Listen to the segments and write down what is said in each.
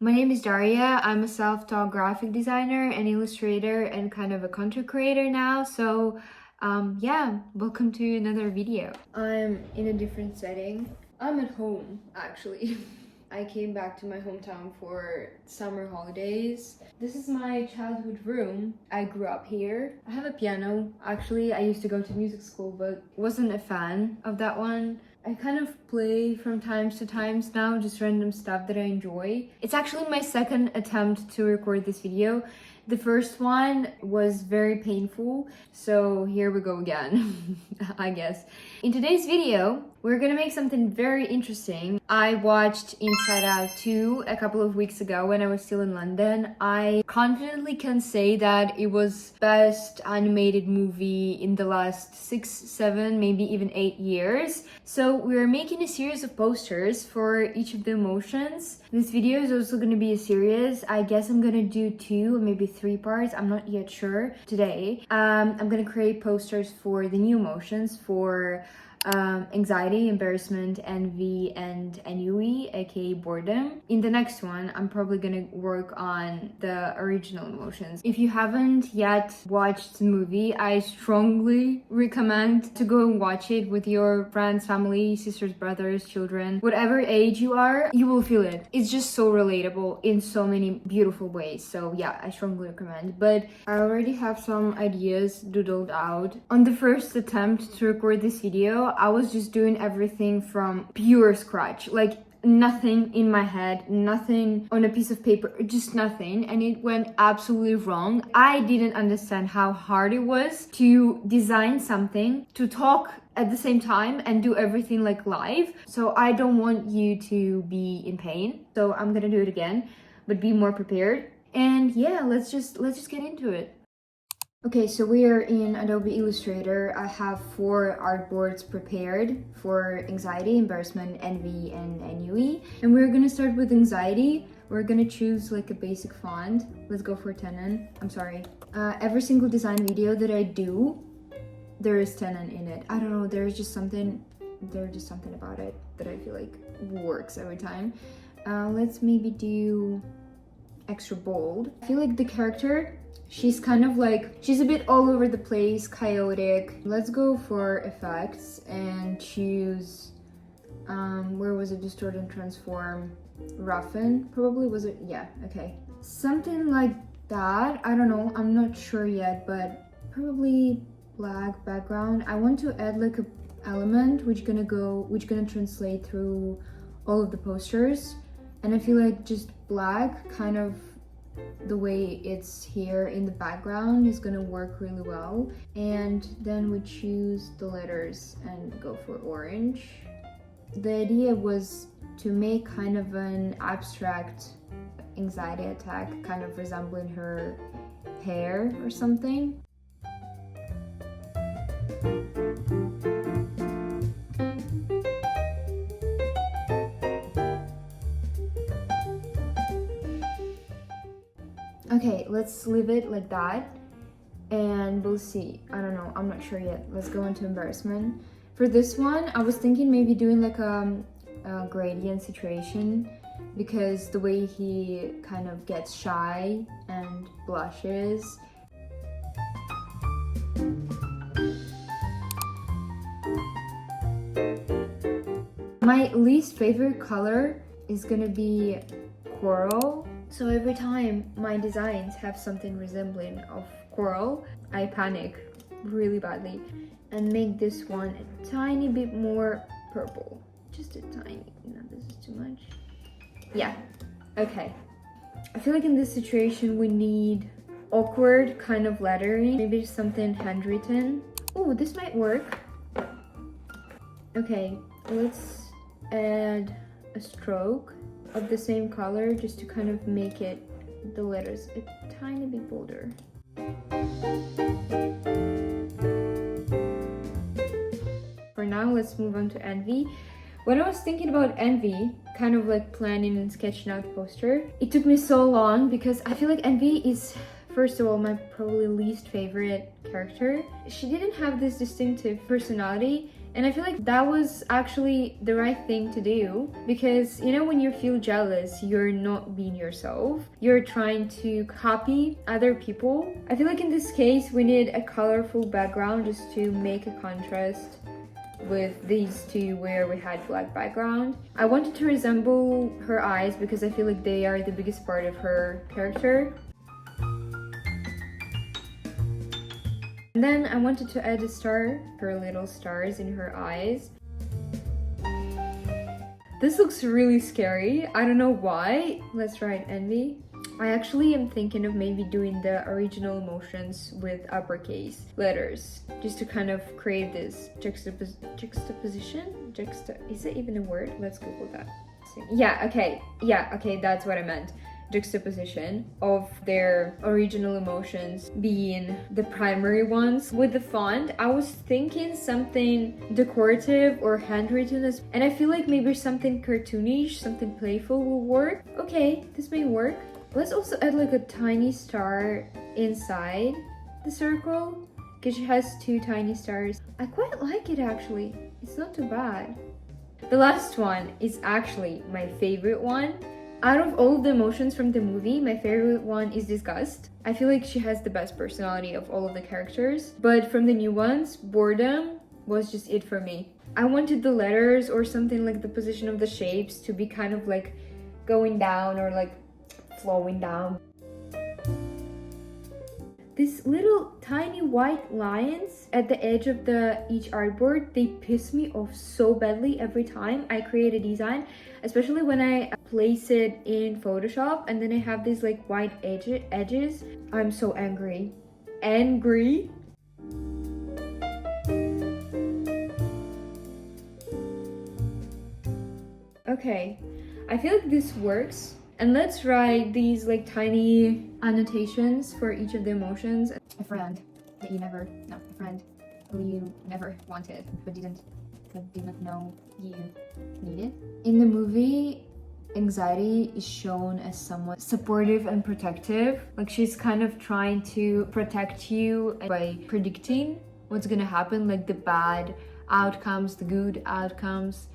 My name is Daria. I'm a self-taught graphic designer and illustrator and kind of a content creator now. So yeah, welcome to another video. I'm in a different setting. I'm at home actually. I came back to my hometown for summer holidays. This is my childhood room. I grew up here. I have a piano. Actually, I used to go to music school, but wasn't a fan of that one. I kind of play from times to times now, just random stuff that I enjoy. It's actually my second attempt to record this video. The first one was very painful, so here we go again, I guess. In today's video, we're gonna make something very interesting. I watched Inside Out 2 a couple of weeks ago when I was still in London. I confidently can say that it was best animated movie in the last 6, 7, maybe even 8 years. So we're making a series of posters for each of the emotions. This video is also gonna be a series. I guess I'm gonna do 2 or maybe 3 parts. I'm not yet sure today. I'm gonna create posters for the new emotions for anxiety, embarrassment, envy, and ennui, aka boredom. In the next one, I'm probably gonna work on the original emotions. If you haven't yet watched the movie, I strongly recommend to go and watch it with your friends, family, sisters, brothers, children, whatever age you are, you will feel it. It's just so relatable in so many beautiful ways. So yeah, I strongly recommend. But I already have some ideas doodled out. On the first attempt to record this video, I was just doing everything from pure scratch, like nothing in my head, nothing on a piece of paper, just nothing, and it went absolutely wrong. I didn't understand how hard it was to design something, to talk at the same time and do everything like live. So I don't want you to be in pain. So I'm gonna do it again, but be more prepared. And yeah, let's just get into it. Okay, so we are in Adobe Illustrator. I have 4 artboards prepared for anxiety, embarrassment, envy, and ennui. And we're gonna start with anxiety. We're gonna choose like a basic font. Let's go for Tenon. I'm sorry. Every single design video that I do, there is Tenon in it. I don't know, there's just something about it that I feel like works every time. Let's maybe do extra bold. I feel like the character, she's kind of like, she's a bit all over the place, chaotic. Let's go for effects and choose, where was it? Distort and transform, roughen, probably, was it? Yeah, okay. Something like that, I don't know, I'm not sure yet, but probably black background. I want to add like a element which gonna translate through all of the posters. And I feel like just black, kind of the way it's here in the background, is gonna work really well. And then we choose the letters and go for orange. The idea was to make kind of an abstract anxiety attack, kind of resembling her hair or something. Okay, let's leave it like that and we'll see. I don't know, I'm not sure yet. Let's go into embarrassment. For this one, I was thinking maybe doing like a gradient situation, because the way he kind of gets shy and blushes. My least favorite color is gonna be coral. So every time my designs have something resembling of coral, I panic really badly and make this one a tiny bit more purple. Just a tiny, no, this is too much. Yeah, okay. I feel like in this situation we need awkward kind of lettering, maybe something handwritten. Oh, this might work. Okay, let's add a stroke of the same color just to kind of make it, the letters, a tiny bit bolder. For now, let's move on to envy. When I was thinking about envy, kind of like planning and sketching out the poster, it took me so long because I feel like envy is, first of all, my probably least favorite character. She didn't have this distinctive personality And I feel like that was actually the right thing to do, because you know, when you feel jealous, you're not being yourself. You're trying to copy other people. I feel like in this case, we need a colorful background just to make a contrast with these two where we had black background. I wanted to resemble her eyes because I feel like they are the biggest part of her character. And then I wanted to add a star, her little stars in her eyes. This looks really scary. I don't know why. Let's write envy. I actually am thinking of maybe doing the original emotions with uppercase letters, just to kind of create this juxtaposition. Is it even a word? Let's Google that. Yeah, okay, that's what I meant. Juxtaposition of their original emotions being the primary ones. With the font, I was thinking something decorative or handwritten, and I feel like maybe something cartoonish, something playful will work. Okay, this may work. Let's also add like a tiny star inside the circle, because she has two tiny stars. I quite like it actually. It's not too bad. The last one is actually my favorite one. Out of all of the emotions from the movie, my favorite one is disgust. I feel like she has the best personality of all of the characters. But from the new ones, boredom was just it for me. I wanted the letters or something like the position of the shapes to be kind of like going down or like flowing down. These little tiny white lines at the edge of each artboard, they piss me off so badly every time I create a design, especially when I place it in Photoshop and then I have these like white edges. I'm so angry. Okay, I feel like this works. And let's write these like tiny annotations for each of the emotions. A friend that you never, no, a friend who you never wanted but didn't know you needed. In the movie, anxiety is shown as somewhat supportive and protective. Like she's kind of trying to protect you by predicting what's gonna happen, like the bad outcomes, the good outcomes.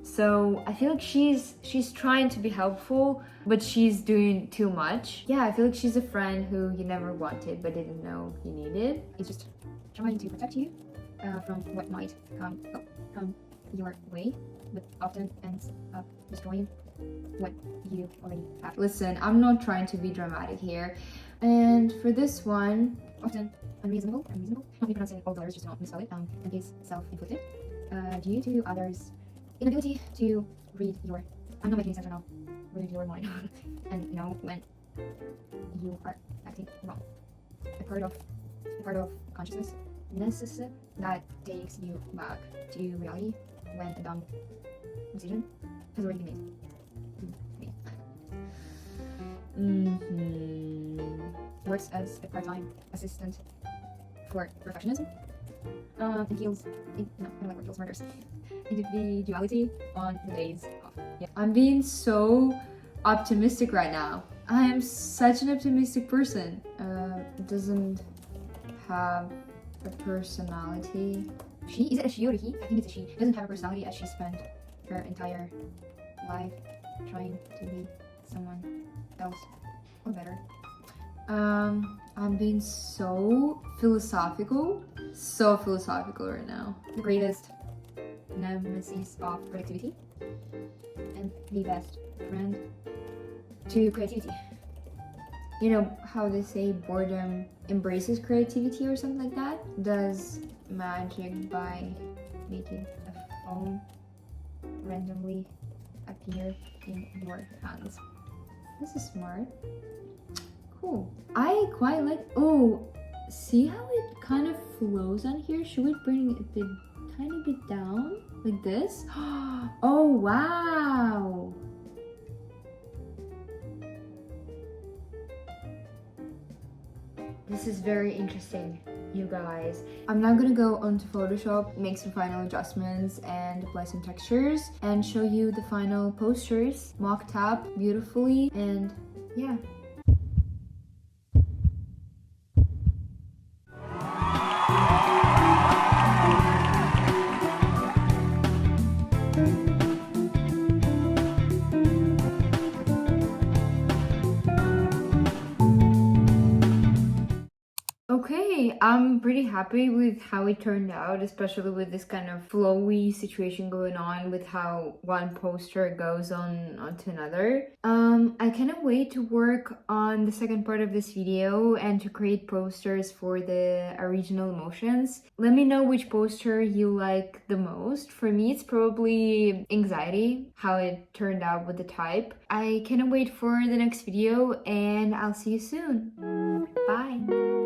So I feel like she's trying to be helpful, but she's doing too much. Yeah, I feel like she's a friend who you never wanted but didn't know you needed. It's just trying to protect you from what might come your way, but often ends up destroying what you already have. Listen, I'm not trying to be dramatic here. And for this one, often unreasonable, not me pronouncing all the letters, just not misspell it, and is self-inflicted due to others' inability to read your, I'm not making sense right now, read your mind and know when you are acting wrong. A part of consciousness that takes you back to reality when a dumb decision has already been made. Works as a part-time assistant for perfectionism. And heals, I don't like what heals murders. Individuality on the days off. Yeah. I'm being so optimistic right now. I am such an optimistic person. Doesn't have a personality. She, is it a she or a he? I think it's a she. Doesn't have a personality as she spent her entire life trying to be someone else or better. I'm being so philosophical right now. The greatest nemesis of productivity and the best friend to creativity. You know how they say boredom embraces creativity or something like that? Does magic by making A phone randomly appear in your hands. This is smart. Cool. I quite like, oh, see how it kind of flows on here? Should we bring it a tiny bit down like this? Oh, wow. This is very interesting, you guys. I'm now gonna go onto Photoshop, make some final adjustments and apply some textures and show you the final posters mocked up beautifully, and yeah. Okay, I'm pretty happy with how it turned out, especially with this kind of flowy situation going on with how one poster goes on onto another. I cannot wait to work on the second part of this video and to create posters for the original emotions. Let me know which poster you like the most. For me, it's probably anxiety, how it turned out with the type. I cannot wait for the next video and I'll see you soon. Bye!